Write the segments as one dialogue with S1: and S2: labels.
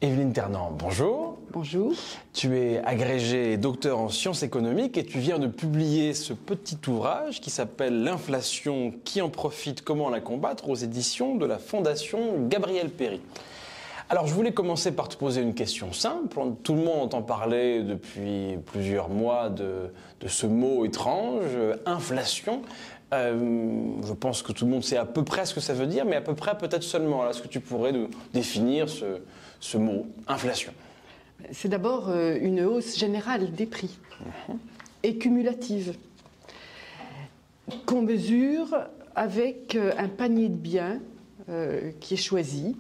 S1: Evelyne Ternant, bonjour.
S2: Bonjour.
S1: Tu es agrégée et docteur en sciences économiques et tu viens de publier ce petit ouvrage qui s'appelle L'inflation, qui en profite, comment la combattre aux éditions de la Fondation Gabriel Péri. Alors je voulais commencer par te poser une question simple. Tout le monde entend parler depuis plusieurs mois de ce mot étrange, inflation. Je pense que tout le monde sait à peu près ce que ça veut dire, mais à peu près peut-être seulement. Est-ce que tu pourrais nous définir ce mot, inflation?
S2: C'est d'abord une hausse générale des prix et cumulative qu'on mesure avec un panier de biens qui est choisi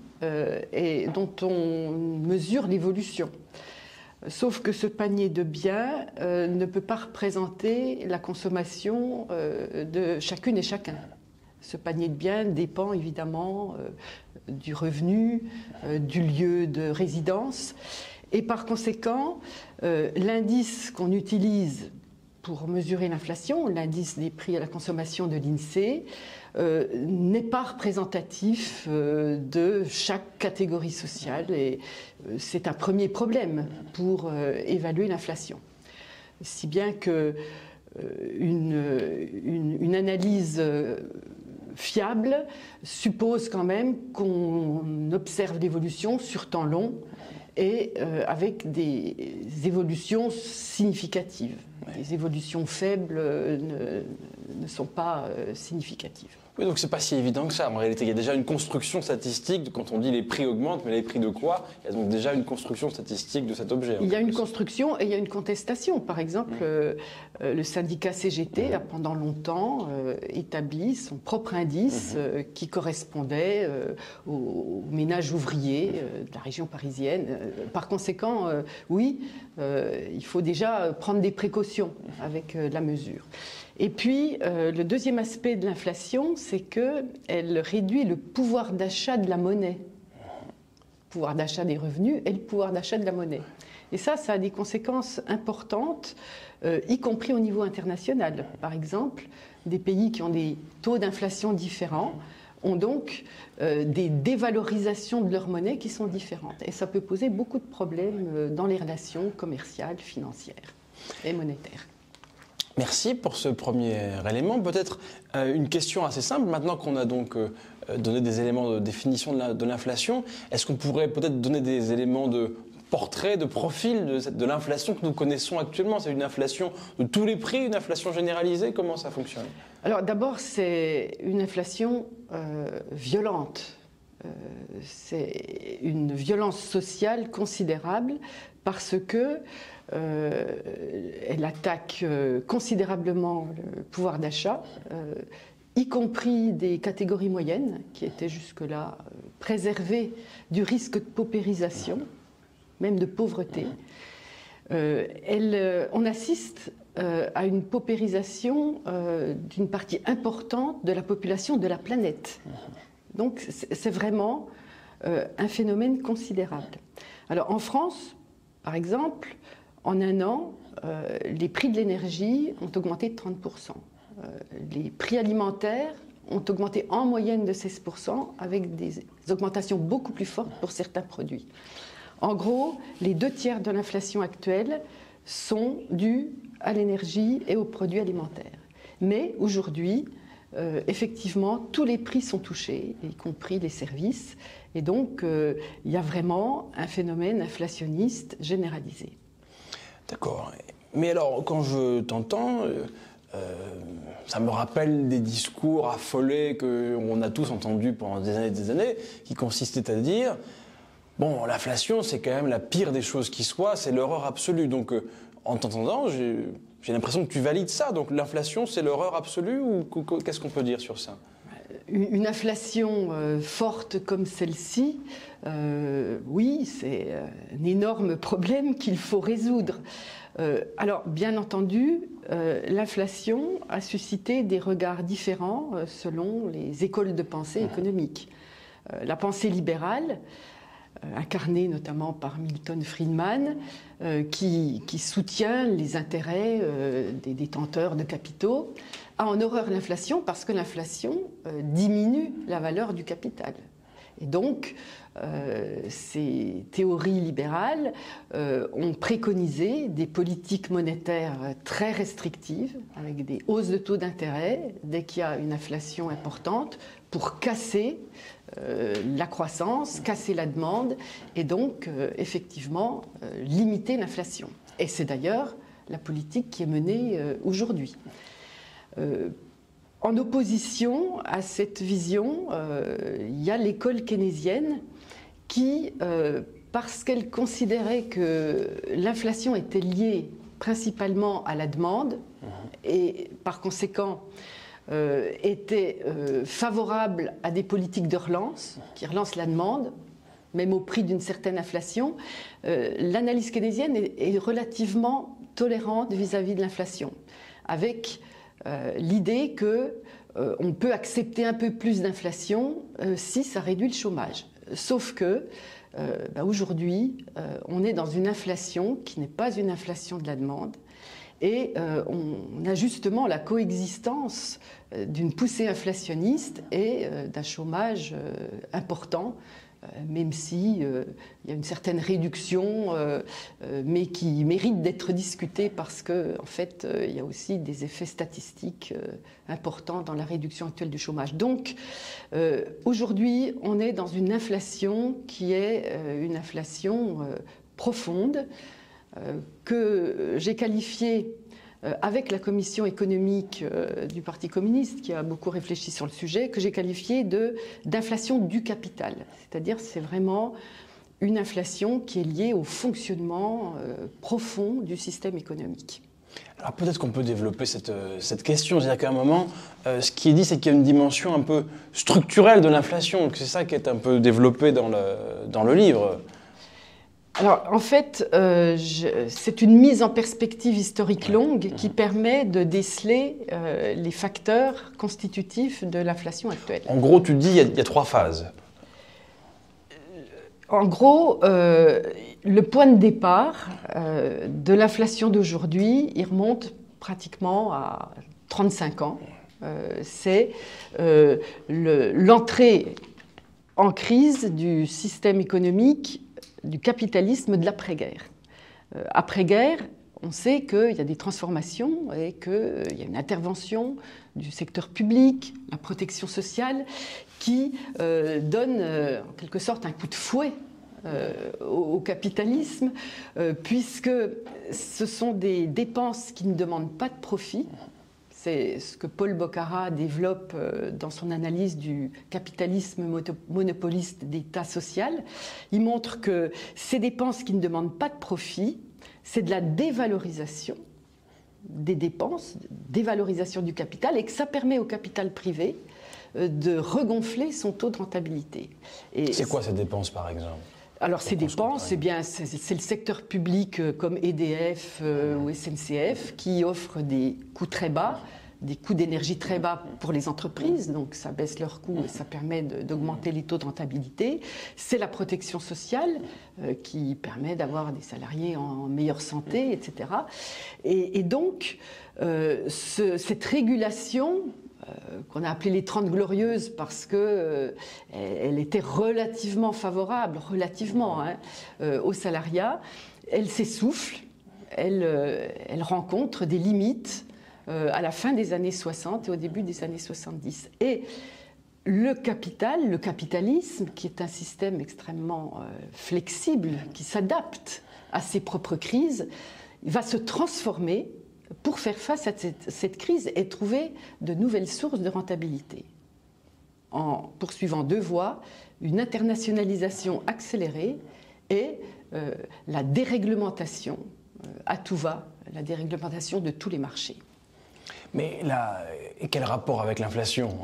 S2: et dont on mesure l'évolution. Sauf que ce panier de biens ne peut pas représenter la consommation de chacune et chacun. Ce panier de biens dépend évidemment du revenu, du lieu de résidence. Et par conséquent, l'indice qu'on utilise pour mesurer l'inflation, l'indice des prix à la consommation de l'INSEE, n'est pas représentatif de chaque catégorie sociale et c'est un premier problème pour évaluer l'inflation. Si bien que une analyse fiable suppose quand même qu'on observe l'évolution sur temps long et avec des évolutions significatives. Les évolutions faibles ne sont pas significatives.
S1: Oui, donc c'est pas si évident que ça. En réalité, il y a déjà une construction statistique. Quand on dit les prix augmentent, mais les prix de quoi? Il y a donc déjà une construction statistique de cet objet.
S2: Il y a une construction et il y a une contestation. Par exemple, le syndicat CGT a pendant longtemps établi son propre indice qui correspondait aux ménages ouvriers de la région parisienne. Par conséquent, oui, il faut déjà prendre des précautions avec la mesure. Et puis, le deuxième aspect de l'inflation, c'est qu'elle réduit le pouvoir d'achat de la monnaie. Le pouvoir d'achat des revenus et le pouvoir d'achat de la monnaie. Et ça a des conséquences importantes, y compris au niveau international. Par exemple, des pays qui ont des taux d'inflation différents ont donc des dévalorisations de leur monnaie qui sont différentes. Et ça peut poser beaucoup de problèmes dans les relations commerciales, financières et monétaires.
S1: Merci pour ce premier élément. Peut-être une question assez simple. Maintenant qu'on a donc donné des éléments de définition de l'inflation, est-ce qu'on pourrait peut-être donner des éléments de portrait, de profil de l'inflation que nous connaissons actuellement? C'est une inflation de tous les prix, une inflation généralisée? Comment ça fonctionne?
S2: Alors d'abord, c'est une inflation violente. C'est une violence sociale considérable parce que elle attaque considérablement le pouvoir d'achat, y compris des catégories moyennes qui étaient jusque-là préservées du risque de paupérisation, même de pauvreté. On assiste à une paupérisation d'une partie importante de la population de la planète. Donc c'est vraiment un phénomène considérable. Alors en France, par exemple, en un an, les prix de l'énergie ont augmenté de 30%. Les prix alimentaires ont augmenté en moyenne de 16%, avec des augmentations beaucoup plus fortes pour certains produits. En gros, les 2/3 de l'inflation actuelle sont dus à l'énergie et aux produits alimentaires. Mais aujourd'hui, effectivement, tous les prix sont touchés, y compris les services. Et donc, il y a vraiment un phénomène inflationniste généralisé. D'accord.
S1: Mais alors, quand je t'entends, ça me rappelle des discours affolés qu'on a tous entendus pendant des années, qui consistaient à dire bon, l'inflation, c'est quand même la pire des choses qui soient, c'est l'horreur absolue. Donc, en t'entendant, j'ai l'impression que tu valides ça. Donc, l'inflation, c'est l'horreur absolue ou qu'est-ce qu'on peut dire sur ça?
S2: Une inflation forte comme celle-ci, oui, c'est un énorme problème qu'il faut résoudre. Alors, bien entendu, l'inflation a suscité des regards différents selon les écoles de pensée économiques. La pensée libérale, incarnée notamment par Milton Friedman, qui soutient les intérêts des détenteurs de capitaux, a en horreur l'inflation parce que l'inflation diminue la valeur du capital. Et donc, ces théories libérales ont préconisé des politiques monétaires très restrictives, avec des hausses de taux d'intérêt dès qu'il y a une inflation importante, pour casser la croissance, casser la demande et donc effectivement limiter l'inflation. Et c'est d'ailleurs la politique qui est menée aujourd'hui. En opposition à cette vision, il y a l'école keynésienne qui, parce qu'elle considérait que l'inflation était liée principalement à la demande et par conséquent était favorable à des politiques de relance qui relancent la demande, même au prix d'une certaine inflation, l'analyse keynésienne est relativement tolérante vis-à-vis de l'inflation, avec l'idée qu'on peut accepter un peu plus d'inflation si ça réduit le chômage. Sauf que aujourd'hui, on est dans une inflation qui n'est pas une inflation de la demande. Et on a justement la coexistence d'une poussée inflationniste et d'un chômage important, même si il y a une certaine réduction, mais qui mérite d'être discutée parce qu'en fait, il y a aussi des effets statistiques importants dans la réduction actuelle du chômage. Donc, aujourd'hui, on est dans une inflation qui est une inflation profonde, que j'ai qualifiée avec la commission économique du Parti communiste, qui a beaucoup réfléchi sur le sujet, que j'ai qualifiée d'inflation du capital. C'est-à-dire c'est vraiment une inflation qui est liée au fonctionnement profond du système économique.
S1: Alors peut-être qu'on peut développer cette question, c'est-à-dire qu'à un moment, ce qui est dit, c'est qu'il y a une dimension un peu structurelle de l'inflation, c'est ça qui est un peu développé dans le livre.
S2: Alors, en fait, c'est une mise en perspective historique longue qui permet de déceler les facteurs constitutifs de l'inflation actuelle.
S1: En gros, tu dis il y a 3 phases.
S2: En gros, le point de départ de l'inflation d'aujourd'hui, il remonte pratiquement à 35 ans. C'est l'entrée en crise du système économique du capitalisme de l'après-guerre. Après-guerre, on sait qu'il y a des transformations et qu'il y a une intervention du secteur public, la protection sociale, qui donne en quelque sorte un coup de fouet au capitalisme, puisque ce sont des dépenses qui ne demandent pas de profit. C'est ce que Paul Boccara développe dans son analyse du capitalisme monopoliste d'État social. Il montre que ces dépenses qui ne demandent pas de profit, c'est de la dévalorisation des dépenses, dévalorisation du capital, et que ça permet au capital privé de regonfler son taux de rentabilité.
S1: C'est quoi ces dépenses, par exemple ?
S2: Alors ces dépenses, c'est le secteur public comme EDF ou SNCF qui offre des coûts très bas, des coûts d'énergie très bas pour les entreprises, donc ça baisse leurs coûts et ça permet d'augmenter les taux de rentabilité. C'est la protection sociale qui permet d'avoir des salariés en meilleure santé, etc. Et donc cette régulation qu'on a appelée les 30 glorieuses parce qu'elle était relativement favorable, au salariat, elle s'essouffle, elle rencontre des limites à la fin des années 60 et au début des années 70. Et le capitalisme, qui est un système extrêmement flexible, qui s'adapte à ses propres crises, va se transformer pour faire face à cette crise et trouver de nouvelles sources de rentabilité. En poursuivant 2 voies, une internationalisation accélérée et la déréglementation à tout va, la déréglementation de tous les marchés.
S1: Mais là, et quel rapport avec l'inflation ?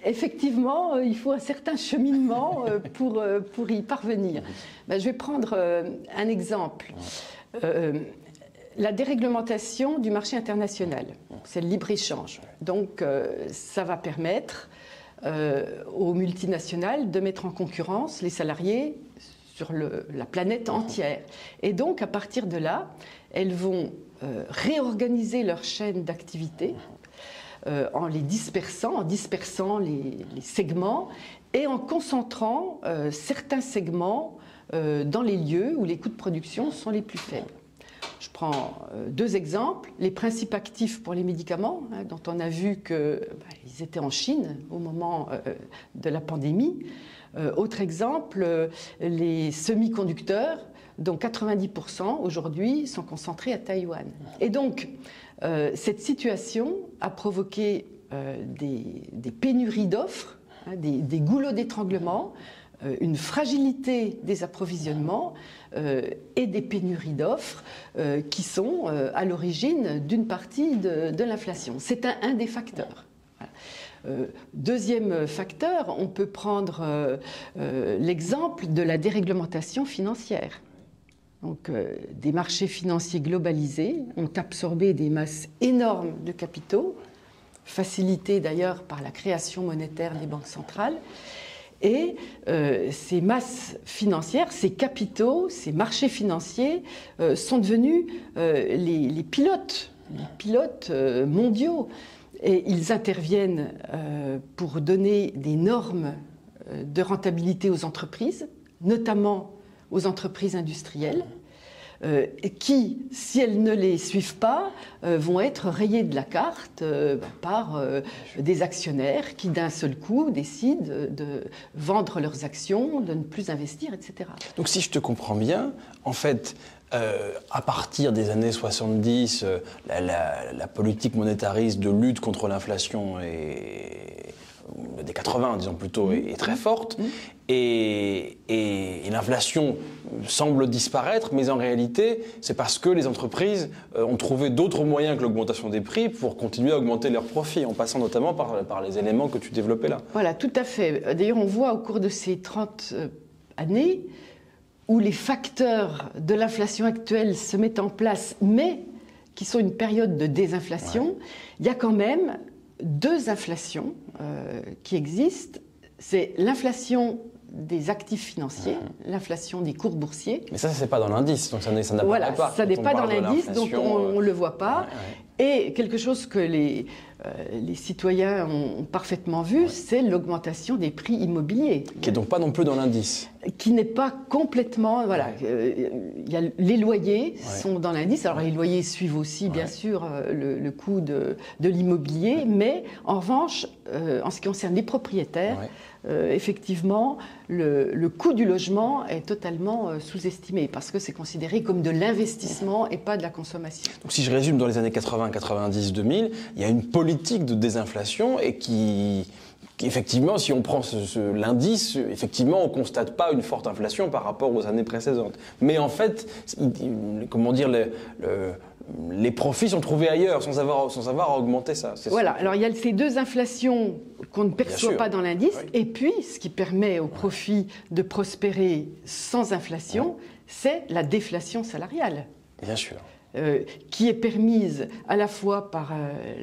S2: Effectivement, il faut un certain cheminement pour y parvenir. Je vais prendre un exemple. La déréglementation du marché international, c'est le libre-échange. Donc, ça va permettre aux multinationales de mettre en concurrence les salariés sur la planète entière. Et donc, à partir de là, elles vont réorganiser leur chaîne d'activité en les dispersant, les segments, et en concentrant certains segments dans les lieux où les coûts de production sont les plus faibles. Je prends deux exemples. Les principes actifs pour les médicaments, dont on a vu qu'ils étaient en Chine au moment de la pandémie. Autre exemple, les semi-conducteurs, dont 90% aujourd'hui sont concentrés à Taïwan. Et donc, cette situation a provoqué des pénuries d'offres, des goulots d'étranglement, une fragilité des approvisionnements et des pénuries d'offres qui sont à l'origine d'une partie de l'inflation. C'est un des facteurs. Deuxième facteur, on peut prendre l'exemple de la déréglementation financière. Donc, des marchés financiers globalisés ont absorbé des masses énormes de capitaux, facilitées d'ailleurs par la création monétaire des banques centrales. Et ces masses financières, ces capitaux, ces marchés financiers sont devenus les pilotes mondiaux. Et ils interviennent pour donner des normes de rentabilité aux entreprises, notamment aux entreprises industrielles, qui, si elles ne les suivent pas, vont être rayées de la carte par des actionnaires qui, d'un seul coup, décident de vendre leurs actions, de ne plus investir, etc.
S1: Donc si je te comprends bien, en fait, à partir des années 70, la politique monétariste de lutte contre l'inflation des 80, disons plutôt, est très forte. Et l'inflation semble disparaître, mais en réalité, c'est parce que les entreprises ont trouvé d'autres moyens que l'augmentation des prix pour continuer à augmenter leurs profits, en passant notamment par les éléments que tu développais là.
S2: Voilà, tout à fait. D'ailleurs, on voit au cours de ces 30 années où les facteurs de l'inflation actuelle se mettent en place, mais qui sont une période de désinflation, il y a quand même deux inflations qui existent. C'est l'inflation des actifs financiers, l'inflation des cours boursiers.
S1: Mais ça, c'est pas dans l'indice, donc ça n'apparaît
S2: voilà,
S1: pas.
S2: Ça n'est pas dans l'indice, donc on ne le voit pas. Et quelque chose que les citoyens ont parfaitement vu, c'est l'augmentation des prix immobiliers.
S1: Qui n'est donc pas non plus dans l'indice.
S2: Qui n'est pas complètement... Voilà, les loyers sont dans l'indice. Alors les loyers suivent aussi, bien sûr, le coût de l'immobilier. Mais en revanche, en ce qui concerne les propriétaires, effectivement, le coût du logement est totalement sous-estimé parce que c'est considéré comme de l'investissement et pas de la consommation.
S1: Donc si je résume, dans les années 80, 90, 2000, il y a une politique de désinflation et qui effectivement, si on prend l'indice, effectivement, on ne constate pas une forte inflation par rapport aux années précédentes. Mais en fait, comment dire, les profits sont trouvés ailleurs, sans avoir à augmenter ça.
S2: Voilà, alors il y a ces deux inflations qu'on ne perçoit pas dans l'indice, et puis ce qui permet aux profits de prospérer sans inflation, c'est la déflation salariale.
S1: Bien sûr.
S2: Qui est permise à la fois par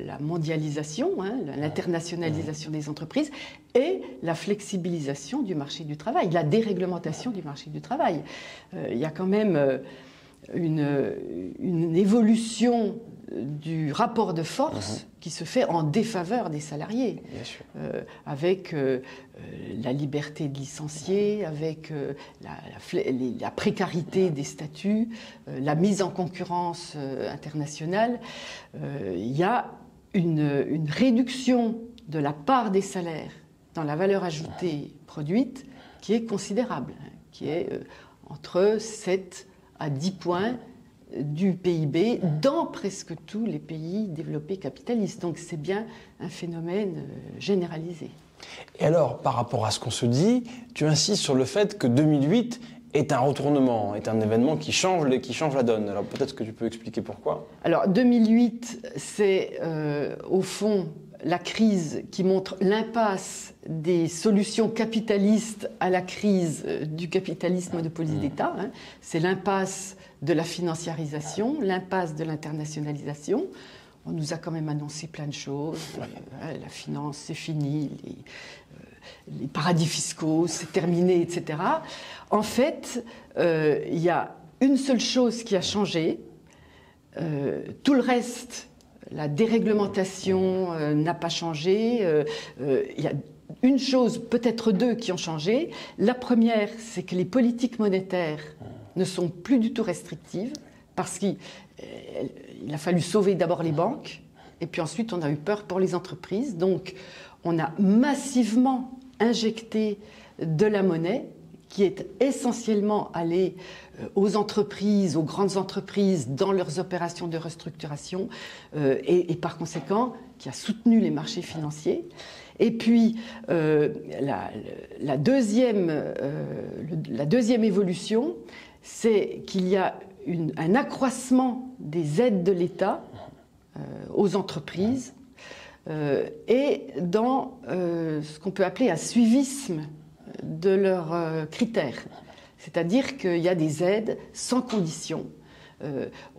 S2: la mondialisation, l'internationalisation des entreprises, et la flexibilisation du marché du travail, la déréglementation du marché du travail. Il y a quand même une évolution du rapport de force qui se fait en défaveur des salariés, avec la liberté de licencier, avec la précarité des statuts, la mise en concurrence internationale. Il y a une réduction de la part des salaires dans la valeur ajoutée produite qui est considérable, qui est entre 7 à 10 points du PIB dans presque tous les pays développés capitalistes. Donc c'est bien un phénomène généralisé.
S1: Et alors, par rapport à ce qu'on se dit, tu insistes sur le fait que 2008 est un retournement, est un événement qui change la donne. Alors peut-être que tu peux expliquer pourquoi.
S2: Alors 2008, c'est au fond la crise qui montre l'impasse des solutions capitalistes à la crise du capitalisme monopolisé d'État. C'est l'impasse de la financiarisation, l'impasse de l'internationalisation. On nous a quand même annoncé plein de choses. La finance, c'est fini. Les paradis fiscaux, c'est terminé, etc. En fait, il y a une seule chose qui a changé. Tout le reste, la déréglementation n'a pas changé. Il y a une chose, peut-être deux, qui ont changé. La première, c'est que les politiques monétaires ne sont plus du tout restrictives, parce qu'il a fallu sauver d'abord les banques, et puis ensuite on a eu peur pour les entreprises. Donc on a massivement injecté de la monnaie, qui est essentiellement allée aux entreprises, aux grandes entreprises, dans leurs opérations de restructuration, et par conséquent, qui a soutenu les marchés financiers. Et puis, la deuxième évolution, c'est qu'il y a un accroissement des aides de l'État aux entreprises et dans ce qu'on peut appeler un suivisme de leurs critères. C'est-à-dire qu'il y a des aides sans condition.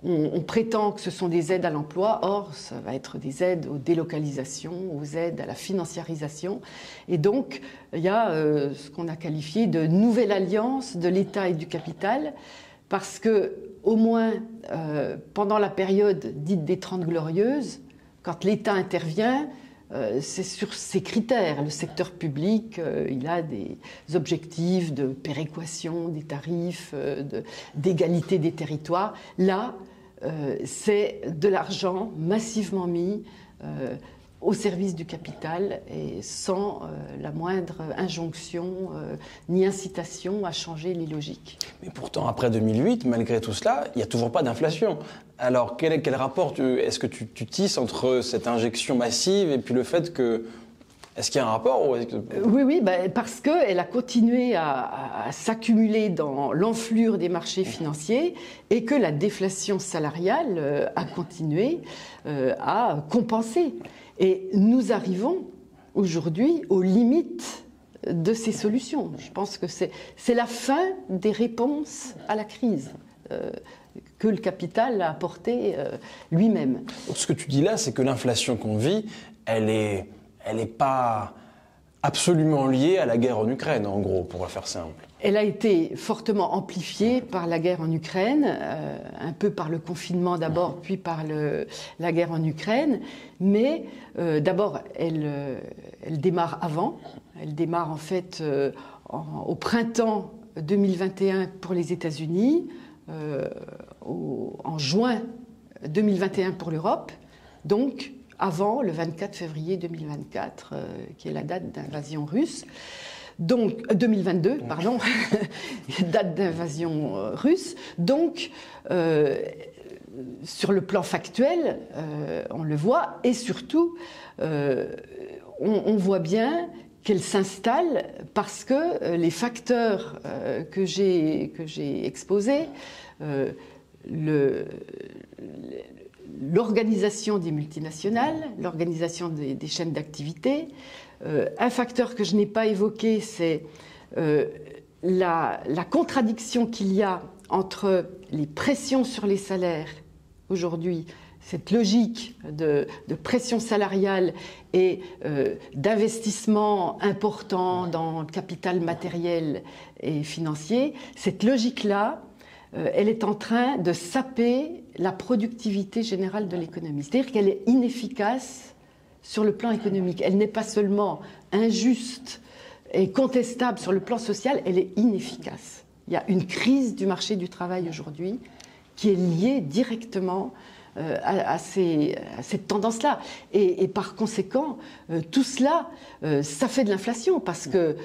S2: On prétend que ce sont des aides à l'emploi, or ça va être des aides aux délocalisations, aux aides à la financiarisation. Et donc il y a ce qu'on a qualifié de nouvelle alliance de l'État et du capital, parce que au moins pendant la période dite des 30 Glorieuses, quand l'État intervient, c'est sur ces critères. Le secteur public, il a des objectifs de péréquation des tarifs, d'égalité des territoires. Là, c'est de l'argent massivement mis au service du capital et sans la moindre injonction ni incitation à changer les logiques.
S1: Mais pourtant, après 2008, malgré tout cela, il n'y a toujours pas d'inflation. Alors, quel rapport est-ce que tu tisses entre cette injection massive et puis le fait que... Est-ce qu'il y a un rapport ou
S2: Oui, parce qu'elle a continué à s'accumuler dans l'enflure des marchés financiers et que la déflation salariale a continué à compenser. Et nous arrivons aujourd'hui aux limites de ces solutions. Je pense que c'est la fin des réponses à la crise que le capital a apporté lui-même.
S1: Donc, ce que tu dis là, c'est que l'inflation qu'on vit, elle n'est pas absolument liée à la guerre en Ukraine, en gros, pour la faire simple.
S2: Elle a été fortement amplifiée par la guerre en Ukraine, un peu par le confinement d'abord, puis par la guerre en Ukraine. Mais d'abord, elle démarre avant. Elle démarre en fait au printemps 2021 pour les États-Unis, en juin 2021 pour l'Europe. Donc, avant le 24 février 2024, qui est la date d'invasion russe. Donc, 2022, pardon, date d'invasion russe. Donc, sur le plan factuel, on le voit, et surtout, on voit bien qu'elle s'installe parce que les facteurs que j'ai exposés, l'organisation des multinationales, l'organisation des chaînes d'activité. Un facteur que je n'ai pas évoqué, c'est la contradiction qu'il y a entre les pressions sur les salaires aujourd'hui, cette logique de pression salariale et d'investissement important dans le capital matériel et financier. Cette logique-là, elle est en train de saper la productivité générale de l'économie. C'est-à-dire qu'elle est inefficace sur le plan économique. Elle n'est pas seulement injuste et contestable sur le plan social, elle est inefficace. Il y a une crise du marché du travail aujourd'hui qui est liée directement à cette tendance-là. Et par conséquent, tout cela, ça fait de l'inflation, parce que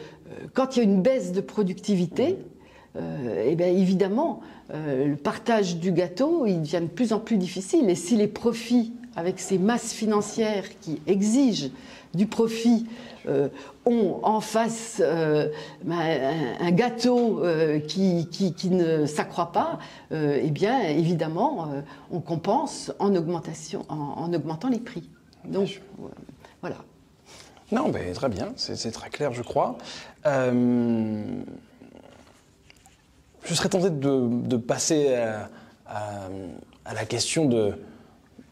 S2: quand il y a une baisse de productivité, eh bien évidemment, le partage du gâteau, il devient de plus en plus difficile. Et si les profits, avec ces masses financières qui exigent du profit, ont en face un gâteau qui ne s'accroît pas, eh bien évidemment, on compense en augmentant les prix. Donc voilà.
S1: Non, mais très bien, c'est très clair, je crois. Je serais tenté de passer à la question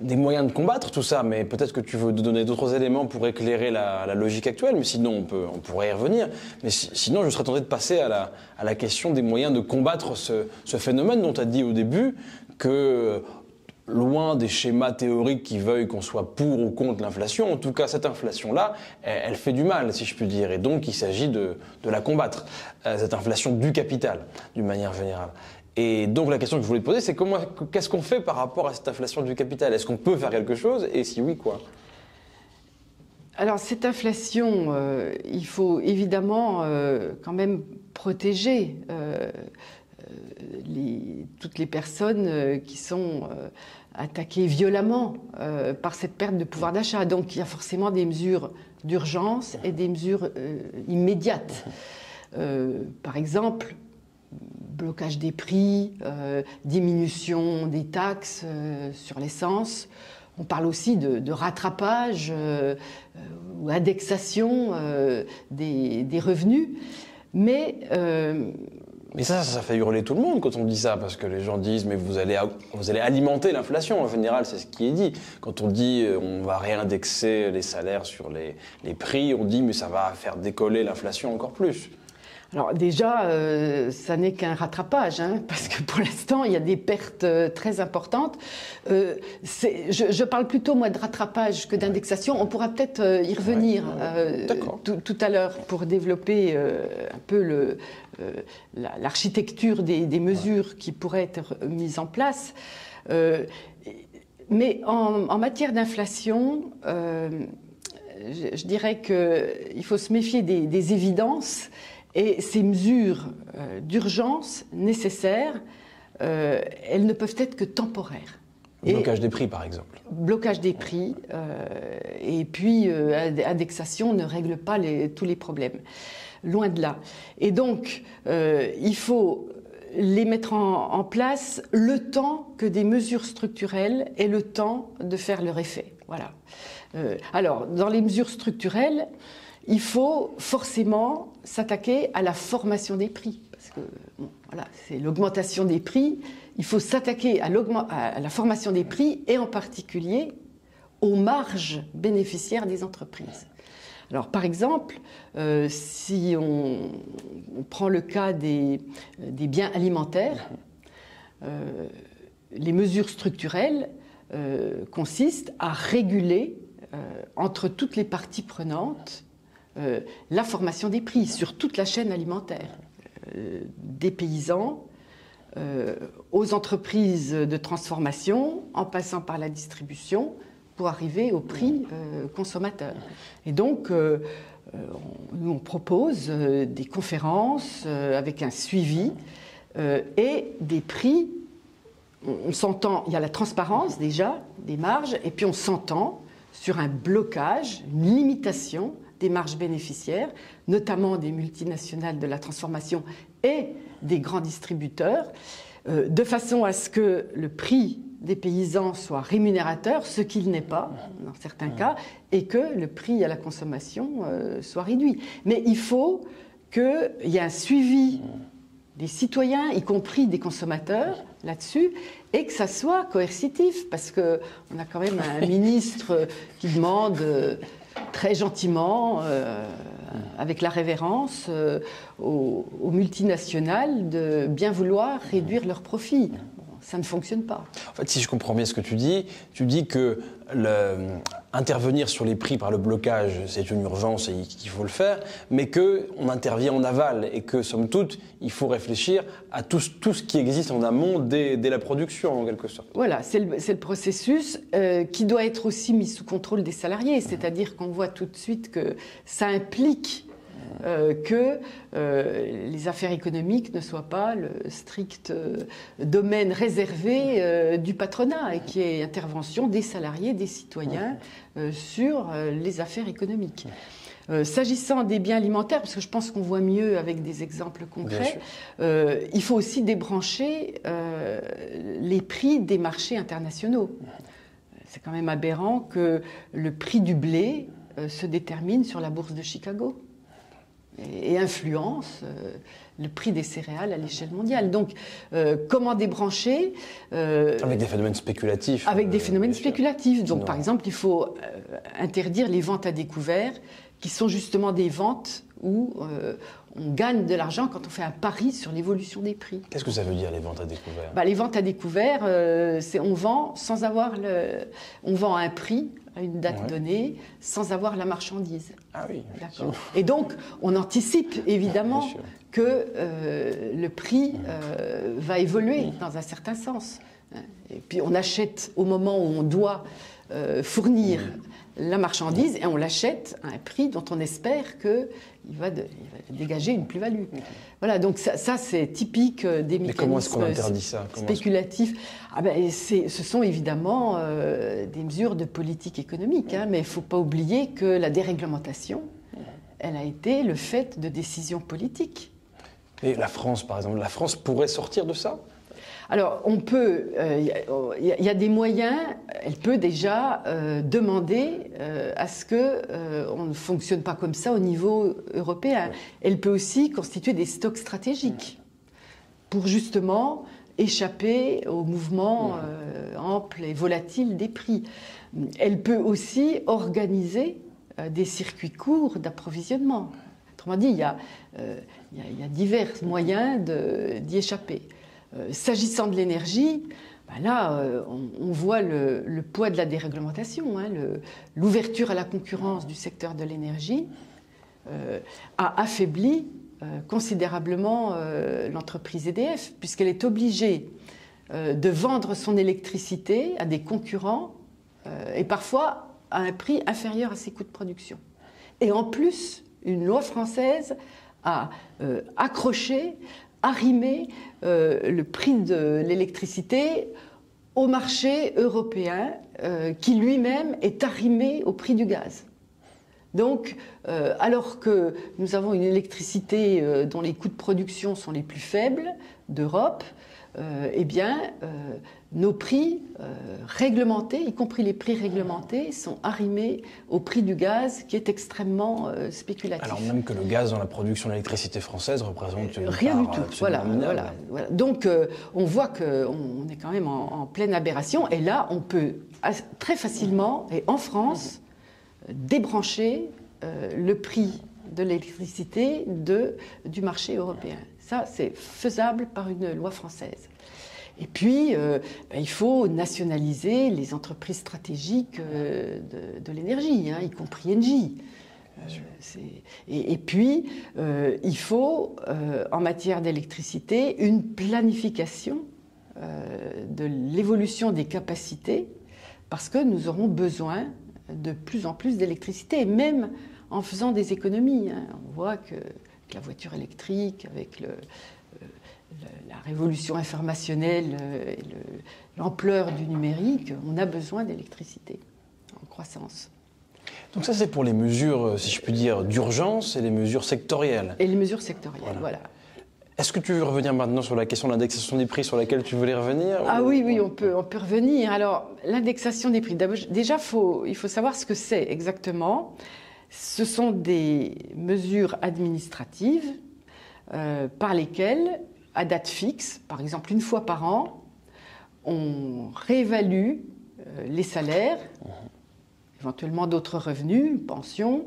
S1: des moyens de combattre tout ça, mais peut-être que tu veux nous donner d'autres éléments pour éclairer la logique actuelle, mais sinon on pourrait y revenir. Mais sinon, je serais tenté de passer à la question des moyens de combattre ce phénomène dont tu as dit au début que loin des schémas théoriques qui veuillent qu'on soit pour ou contre l'inflation. En tout cas, cette inflation-là, elle fait du mal, si je puis dire. Et donc, il s'agit de la combattre, cette inflation du capital, d'une manière générale. Et donc, la question que je voulais te poser, c'est qu'est-ce qu'on fait par rapport à cette inflation du capital? Est-ce qu'on peut faire quelque chose? Et si oui, quoi?
S2: Alors, cette inflation, il faut évidemment quand même protéger toutes les personnes qui sont attaquées violemment par cette perte de pouvoir d'achat. Donc il y a forcément des mesures d'urgence et des mesures immédiates. Par exemple, blocage des prix, diminution des taxes sur l'essence. On parle aussi de rattrapage ou indexation des revenus. Mais
S1: ça fait hurler tout le monde quand on dit ça, parce que les gens disent mais vous allez alimenter l'inflation. En général, c'est ce qui est dit. Quand on dit on va réindexer les salaires sur les prix, on dit mais ça va faire décoller l'inflation encore plus.
S2: Alors déjà, ça n'est qu'un rattrapage, parce que pour l'instant, il y a des pertes très importantes. Je parle plutôt, moi, de rattrapage que d'indexation. On pourra peut-être y revenir tout à l'heure pour développer un peu l'architecture des mesures qui pourraient être mises en place. Mais en matière d'inflation, je dirais qu'il faut se méfier des évidences. Et ces mesures d'urgence nécessaires, elles ne peuvent être que temporaires.
S1: Blocage des prix, par exemple.
S2: Blocage des prix, et puis indexation ne règle pas tous les problèmes. Loin de là. Et donc, il faut les mettre en place le temps que des mesures structurelles aient le temps de faire leur effet. Voilà. Alors, dans les mesures structurelles, il faut forcément s'attaquer à la formation des prix. Parce que, voilà, c'est l'augmentation des prix. Il faut s'attaquer à la formation des prix et en particulier aux marges bénéficiaires des entreprises. Alors, par exemple, si on prend le cas des biens alimentaires, les mesures structurelles consistent à réguler entre toutes les parties prenantes la formation des prix sur toute la chaîne alimentaire, des paysans aux entreprises de transformation, en passant par la distribution, pour arriver au prix consommateur. Et donc, nous on propose des conférences avec un suivi et des prix. On s'entend, il y a la transparence déjà, des marges, et puis on s'entend sur un blocage, une limitation des marges bénéficiaires, notamment des multinationales de la transformation et des grands distributeurs, de façon à ce que le prix des paysans soit rémunérateur, ce qu'il n'est pas dans certains cas, et que le prix à la consommation soit réduit. Mais il faut qu'il y ait un suivi des citoyens, y compris des consommateurs, là-dessus, et que ça soit coercitif, parce qu'on a quand même un ministre qui demande très gentiment, avec la révérence, aux multinationales de bien vouloir réduire leurs profits. Bon, ça ne fonctionne pas.
S1: En fait, si je comprends bien ce que tu dis que intervenir sur les prix par le blocage, c'est une urgence et qu'il faut le faire, mais qu'on intervient en aval et que, somme toute, il faut réfléchir à tout ce qui existe en amont dès la production, en quelque sorte.
S2: Voilà, c'est le processus qui doit être aussi mis sous contrôle des salariés, c'est-à-dire qu'on voit tout de suite que ça implique que les affaires économiques ne soient pas le strict domaine réservé du patronat et qu'il y ait intervention des salariés, des citoyens sur les affaires économiques. S'agissant des biens alimentaires, parce que je pense qu'on voit mieux avec des exemples concrets, il faut aussi débrancher les prix des marchés internationaux. C'est quand même aberrant que le prix du blé se détermine sur la bourse de Chicago et influence le prix des céréales à l'échelle mondiale. Donc, comment débrancher
S1: avec des phénomènes spéculatifs.
S2: Avec des phénomènes spéculatifs. Donc, par exemple, il faut interdire les ventes à découvert qui sont justement des ventes où on gagne de l'argent quand on fait un pari sur l'évolution des prix.
S1: Qu'est-ce que ça veut dire, les ventes à découvert?
S2: Les ventes à découvert, c'est on vend sans avoir on vend à un prix, à une date donnée, sans avoir la marchandise.
S1: Ah oui.
S2: D'accord. Et donc, on anticipe évidemment que le prix va évoluer dans un certain sens. Et puis, on achète au moment où on doit fournir la marchandise et on l'achète à un prix dont on espère qu'il va dégager une plus-value. Voilà, donc ça c'est typique des mécanismes.
S1: Mais comment est-ce qu'on interdit ça?
S2: Spéculatifs. Ce sont évidemment des mesures de politique économique, mais il ne faut pas oublier que la déréglementation, elle a été le fait de décisions politiques.
S1: Et la France, par exemple, la France pourrait sortir de ça?
S2: Alors, on peut, il y a des moyens, elle peut déjà demander à ce qu'on ne fonctionne pas comme ça au niveau européen. Elle peut aussi constituer des stocks stratégiques pour justement échapper aux mouvements amples et volatiles des prix. Elle peut aussi organiser des circuits courts d'approvisionnement. Autrement dit, il y a divers moyens d'y échapper. S'agissant de l'énergie, là, on voit le poids de la déréglementation. L'ouverture à la concurrence du secteur de l'énergie a affaibli considérablement l'entreprise EDF, puisqu'elle est obligée de vendre son électricité à des concurrents et parfois à un prix inférieur à ses coûts de production. Et en plus, une loi française a accroché, arrimé le prix de l'électricité au marché européen qui lui-même est arrimé au prix du gaz. Donc, alors que nous avons une électricité dont les coûts de production sont les plus faibles d'Europe, nos prix réglementés, y compris les prix réglementés, sont arrimés au prix du gaz qui est extrêmement spéculatif.
S1: Alors même que le gaz dans la production d'électricité française représente une
S2: rien
S1: part
S2: du tout. Voilà. Donc on voit qu'on est quand même en pleine aberration. Et là, on peut très facilement, et en France, débrancher le prix de l'électricité du marché européen. Ça, c'est faisable par une loi française. Et puis, il faut nationaliser les entreprises stratégiques de l'énergie, y compris Engie. Et puis, il faut, en matière d'électricité, une planification de l'évolution des capacités, parce que nous aurons besoin de plus en plus d'électricité, même en faisant des économies. On voit que la voiture électrique, avec la révolution informationnelle et l'ampleur du numérique, on a besoin d'électricité en croissance.
S1: Donc ça, c'est pour les mesures, si je puis dire, d'urgence et les mesures sectorielles.
S2: Et les mesures sectorielles, voilà.
S1: Est-ce que tu veux revenir maintenant sur la question de l'indexation des prix sur laquelle tu voulais revenir?
S2: Ah oui, on peut revenir. Alors, l'indexation des prix, déjà, il faut savoir ce que c'est exactement. Ce sont des mesures administratives par lesquelles, à date fixe, par exemple une fois par an, on réévalue les salaires, éventuellement d'autres revenus, pensions,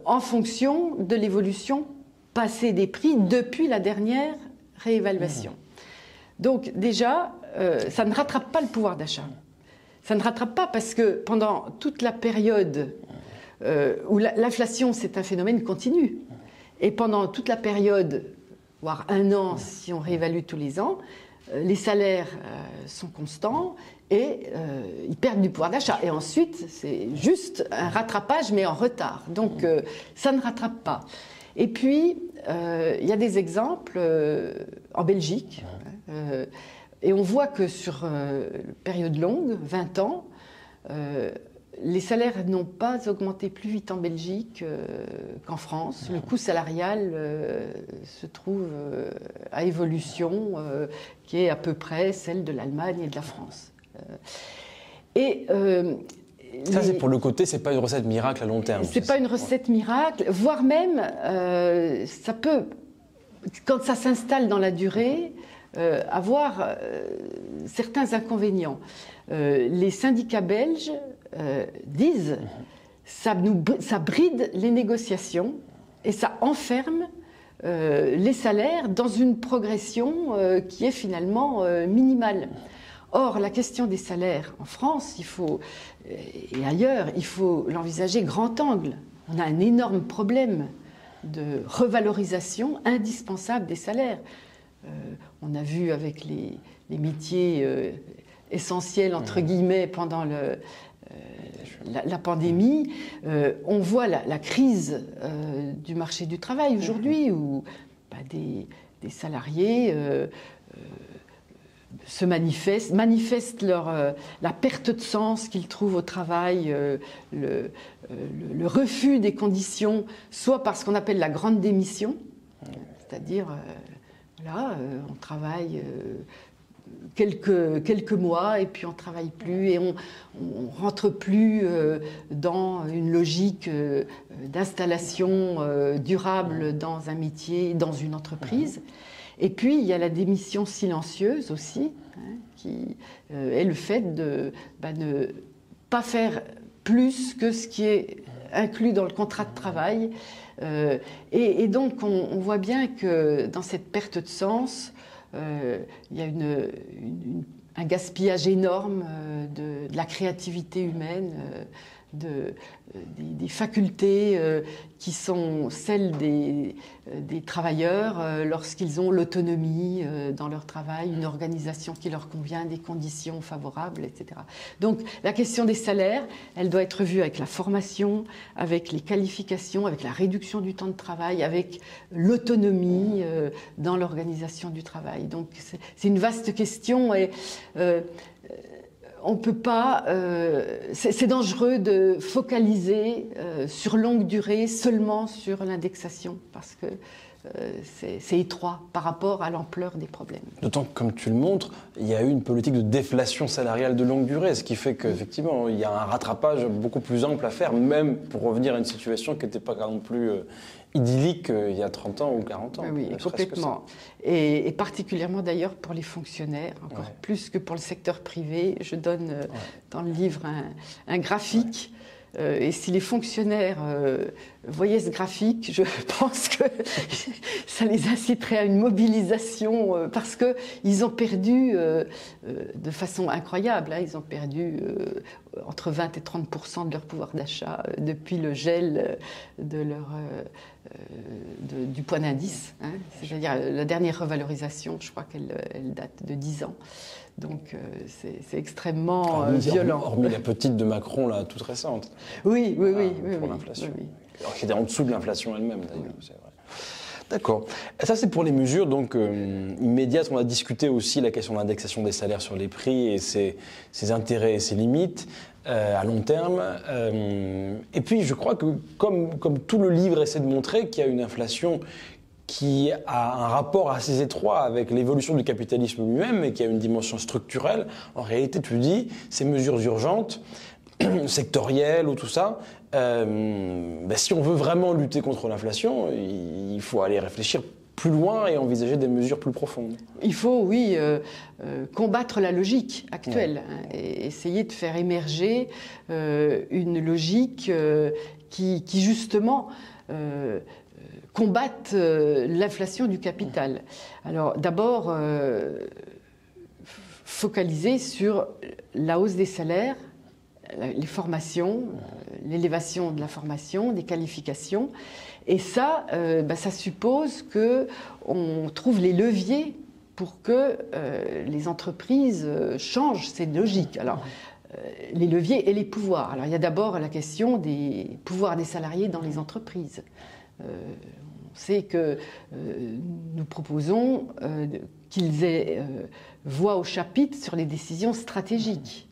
S2: en fonction de l'évolution passée des prix depuis la dernière réévaluation. Donc déjà, ça ne rattrape pas le pouvoir d'achat. Ça ne rattrape pas parce que pendant toute la période où l'inflation, c'est un phénomène continu, et pendant toute la période, voire un an si on réévalue tous les ans, les salaires sont constants et ils perdent du pouvoir d'achat. Et ensuite, c'est juste un rattrapage, mais en retard. Donc, ça ne rattrape pas. Et puis, il y a des exemples en Belgique. Et on voit que sur une période longue, 20 ans, les salaires n'ont pas augmenté plus vite en Belgique qu'en France. Le coût salarial se trouve à évolution qui est à peu près celle de l'Allemagne et de la France.
S1: Ça, c'est pour le côté, c'est pas une recette miracle à long terme.
S2: C'est pas une recette miracle, voire même, ça peut, quand ça s'installe dans la durée, avoir certains inconvénients. Les syndicats belges disent ça bride les négociations et ça enferme les salaires dans une progression qui est finalement minimale. Or, la question des salaires en France, et ailleurs, il faut l'envisager grand angle. On a un énorme problème de revalorisation indispensable des salaires. On a vu avec les métiers essentiels, entre guillemets, pendant la pandémie, on voit la crise du marché du travail aujourd'hui, où des salariés se manifestent la perte de sens qu'ils trouvent au travail, le refus des conditions, soit par ce qu'on appelle la grande démission, c'est-à-dire, on travaille quelques mois et puis on ne travaille plus et on ne rentre plus dans une logique d'installation durable dans un métier, dans une entreprise. Et puis, il y a la démission silencieuse aussi, qui est le fait de ne pas faire plus que ce qui est inclus dans le contrat de travail. Et donc, on voit bien que dans cette perte de sens, il y a un gaspillage énorme de la créativité humaine, des facultés qui sont celles des travailleurs lorsqu'ils ont l'autonomie dans leur travail, une organisation qui leur convient, des conditions favorables, etc. Donc la question des salaires, elle doit être vue avec la formation, avec les qualifications, avec la réduction du temps de travail, avec l'autonomie dans l'organisation du travail. Donc c'est une vaste question et on peut pas. C'est dangereux de focaliser sur longue durée seulement sur l'indexation parce que c'est étroit par rapport à l'ampleur des problèmes.
S1: D'autant que, comme tu le montres, il y a eu une politique de déflation salariale de longue durée, ce qui fait qu'effectivement, il y a un rattrapage beaucoup plus ample à faire, même pour revenir à une situation qui n'était pas non plus idyllique il y a 30 ans ou 40 ans.
S2: Oui, complètement. Et particulièrement d'ailleurs pour les fonctionnaires, encore plus que pour le secteur privé. Je donne dans le livre un graphique. Et si les fonctionnaires voyaient ce graphique, je pense que ça les inciterait à une mobilisation parce qu'ils ont perdu de façon incroyable. Ils ont perdu entre 20 et 30% de leur pouvoir d'achat depuis le gel du point d'indice. C'est-à-dire la dernière revalorisation, je crois qu'elle date de 10 ans. Donc c'est extrêmement violent.
S1: Hormis la petite de Macron, là, toute récente.
S2: Oui.
S1: Pour l'inflation. Alors qui était en dessous de l'inflation elle-même, d'ailleurs, c'est vrai. D'accord. Ça, c'est pour les mesures donc, immédiates. On a discuté aussi la question de l'indexation des salaires sur les prix et ses intérêts et ses limites à long terme. Et puis, je crois que, comme tout le livre essaie de montrer, qu'il y a une inflation qui a un rapport assez étroit avec l'évolution du capitalisme lui-même et qui a une dimension structurelle. En réalité, tu dis, ces mesures urgentes, sectorielles ou tout ça, si on veut vraiment lutter contre l'inflation, il faut aller réfléchir plus loin et envisager des mesures plus profondes.
S2: Il faut, oui, combattre la logique actuelle et essayer de faire émerger une logique qui justement combattent l'inflation du capital. Alors d'abord, focaliser sur la hausse des salaires, les formations, l'élévation de la formation, des qualifications. Et ça, ça suppose qu'on trouve les leviers pour que les entreprises changent cette logique. Alors, les leviers et les pouvoirs. Alors il y a d'abord la question des pouvoirs des salariés dans les entreprises. On sait que nous proposons qu'ils aient voix au chapitre sur les décisions stratégiques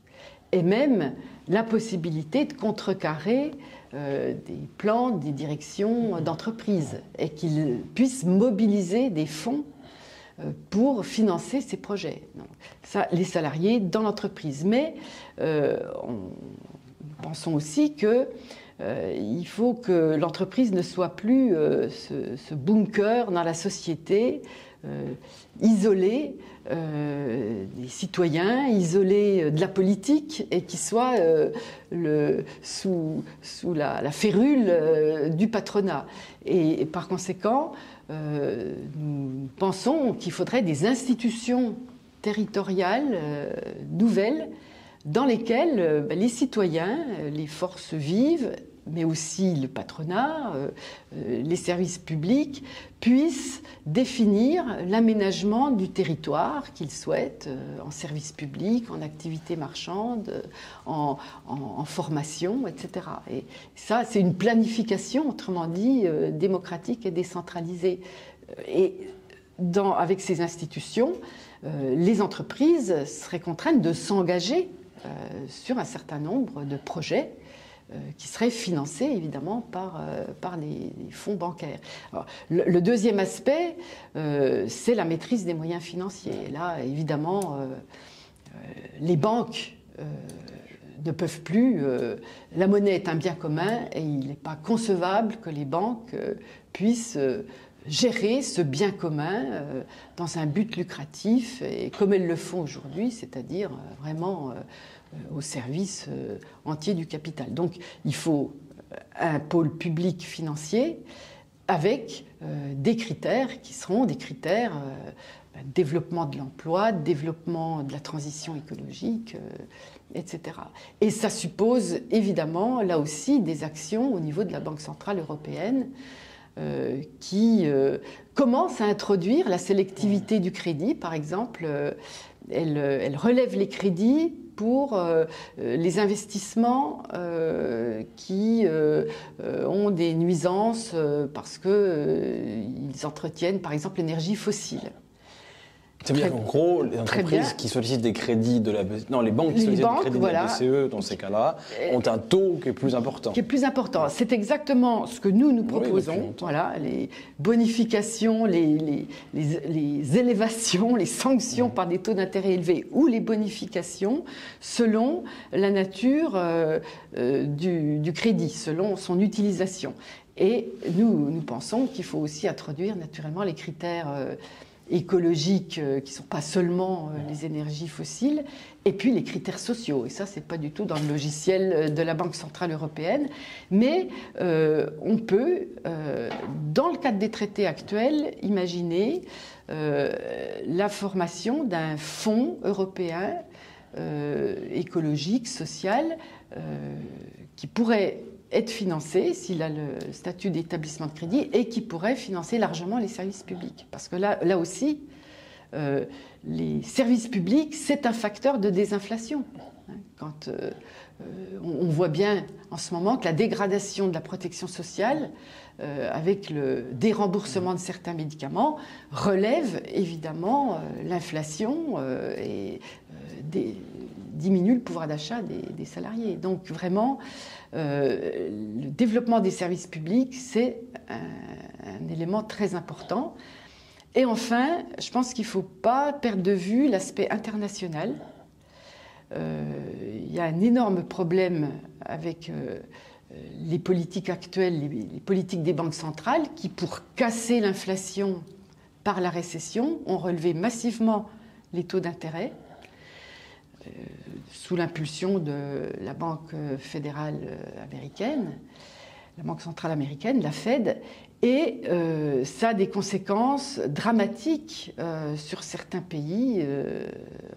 S2: et même la possibilité de contrecarrer des plans, des directions d'entreprise et qu'ils puissent mobiliser des fonds pour financer ces projets. Donc, ça, les salariés dans l'entreprise. Mais nous pensons aussi que il faut que l'entreprise ne soit plus ce bunker dans la société isolés des citoyens, isolés de la politique et qui soient sous la férule du patronat. Et par conséquent, nous pensons qu'il faudrait des institutions territoriales nouvelles dans lesquelles les citoyens, les forces vives, mais aussi le patronat, les services publics, puissent définir l'aménagement du territoire qu'ils souhaitent en service public, en activité marchande, en formation, etc. Et ça, c'est une planification, autrement dit, démocratique et décentralisée. Et avec ces institutions, les entreprises seraient contraintes de s'engager sur un certain nombre de projets qui seraient financés évidemment par les fonds bancaires. Alors, le deuxième aspect, c'est la maîtrise des moyens financiers. Et là, évidemment, les banques ne peuvent plus... la monnaie est un bien commun et il n'est pas concevable que les banques puissent gérer ce bien commun dans un but lucratif, et comme elles le font aujourd'hui, c'est-à-dire vraiment au service entier du capital. Donc il faut un pôle public financier avec des critères qui seront des critères développement de l'emploi, développement de la transition écologique, etc. Et ça suppose évidemment là aussi des actions au niveau de la Banque centrale européenne qui commence à introduire la sélectivité du crédit. Par exemple, elle relève les crédits pour les investissements qui ont des nuisances parce qu'ils entretiennent, par exemple, l'énergie fossile.
S1: C'est-à-dire qu'en gros, les entreprises qui sollicitent des crédits de la BCE, non, les banques qui sollicitent des crédits de la BCE, dans ces cas-là, ont un taux qui est plus important.
S2: Qui est plus important. C'est exactement ce que nous proposons. Voilà, les bonifications, les élévations, les sanctions par des taux d'intérêt élevés ou les bonifications selon la nature du crédit, selon son utilisation. Et nous pensons qu'il faut aussi introduire naturellement les critères écologiques qui ne sont pas seulement les énergies fossiles, et puis les critères sociaux. Et ça, ce n'est pas du tout dans le logiciel de la Banque centrale européenne, mais on peut, dans le cadre des traités actuels, imaginer la formation d'un fonds européen écologique, social, qui pourrait être financé s'il a le statut d'établissement de crédit et qui pourrait financer largement les services publics. Parce que là aussi, les services publics, c'est un facteur de désinflation. Quand on voit bien en ce moment que la dégradation de la protection sociale, avec le déremboursement de certains médicaments, relève évidemment l'inflation et diminue le pouvoir d'achat des salariés. Donc vraiment, le développement des services publics, c'est un élément très important. Et enfin, je pense qu'il ne faut pas perdre de vue l'aspect international. Il y a un énorme problème avec les politiques actuelles, les politiques des banques centrales, qui, pour casser l'inflation par la récession, ont relevé massivement les taux d'intérêt, sous l'impulsion de la Banque fédérale américaine, la Banque centrale américaine, la Fed, et ça a des conséquences dramatiques sur certains pays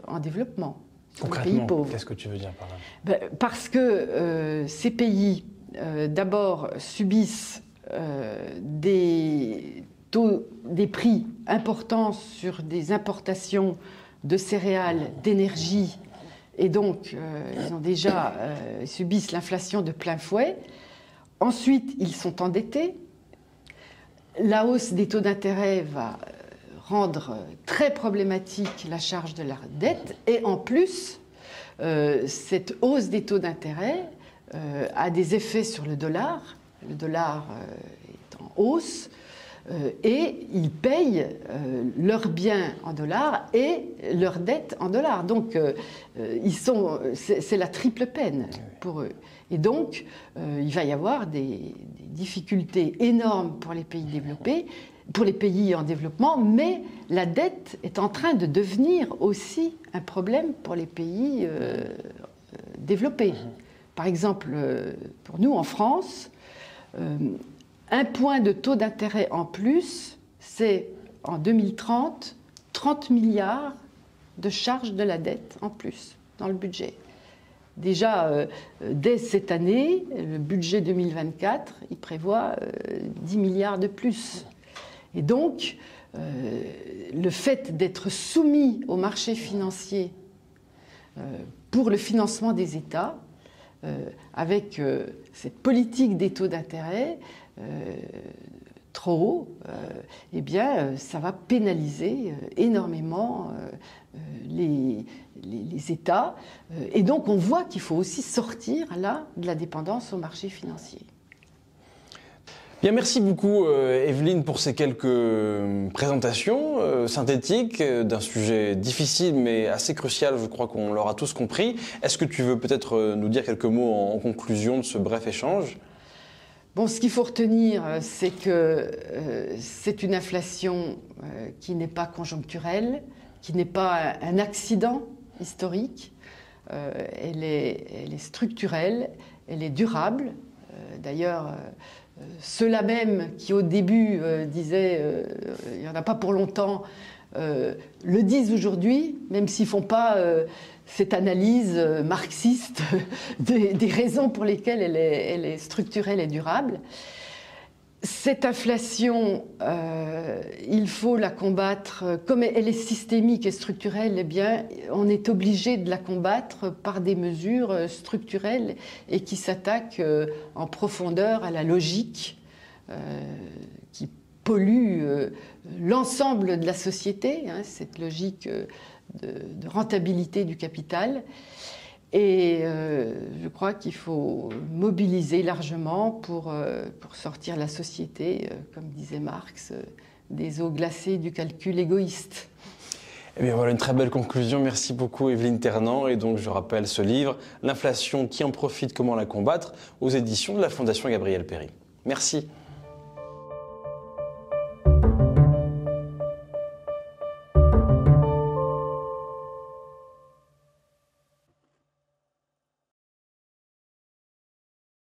S2: en développement.
S1: Concrètement, qu'est-ce que tu veux dire par là ?
S2: Parce que ces pays, d'abord, subissent des prix importants sur des importations de céréales, d'énergie, et donc ils ont déjà subissent l'inflation de plein fouet. Ensuite, ils sont endettés. La hausse des taux d'intérêt va rendre très problématique la charge de la dette, et en plus, cette hausse des taux d'intérêt a des effets sur le dollar. Le dollar est en hausse. Et ils payent leurs biens en dollars et leurs dettes en dollars. Donc, c'est la triple peine pour eux. Et donc, il va y avoir des difficultés énormes pour les pays développés, pour les pays en développement, mais la dette est en train de devenir aussi un problème pour les pays développés. Par exemple, pour nous en France, un point de taux d'intérêt en plus, c'est en 2030, 30 milliards de charges de la dette en plus dans le budget. Déjà, dès cette année, le budget 2024, il prévoit 10 milliards de plus. Et donc, le fait d'être soumis au marché financier pour le financement des États, avec cette politique des taux d'intérêt trop haut, eh bien, ça va pénaliser énormément les États. Et donc, on voit qu'il faut aussi sortir là de la dépendance au marché financier.
S1: Bien, merci beaucoup Evelyne pour ces quelques présentations synthétiques d'un sujet difficile mais assez crucial, je crois qu'on l'aura tous compris. Est-ce que tu veux peut-être nous dire quelques mots en conclusion de ce bref échange ?
S2: Bon, ce qu'il faut retenir, c'est que c'est une inflation qui n'est pas conjoncturelle, qui n'est pas un accident historique. Elle est structurelle, elle est durable. D'ailleurs, ceux-là même qui au début disaient il n'y en a pas pour longtemps, le disent aujourd'hui, même s'ils ne font pas cette analyse marxiste des raisons pour lesquelles elle est structurelle et durable. Cette inflation, il faut la combattre, comme elle est systémique et structurelle, eh bien, on est obligé de la combattre par des mesures structurelles et qui s'attaquent en profondeur à la logique qui pollue l'ensemble de la société, hein, cette logique de rentabilité du capital. Et je crois qu'il faut mobiliser largement pour sortir la société, comme disait Marx, des eaux glacées du calcul égoïste.
S1: Eh bien voilà une très belle conclusion. Merci beaucoup Evelyne Ternant. Et donc je rappelle ce livre, L'inflation qui en profite, comment la combattre, aux éditions de la Fondation Gabriel Péri. Merci.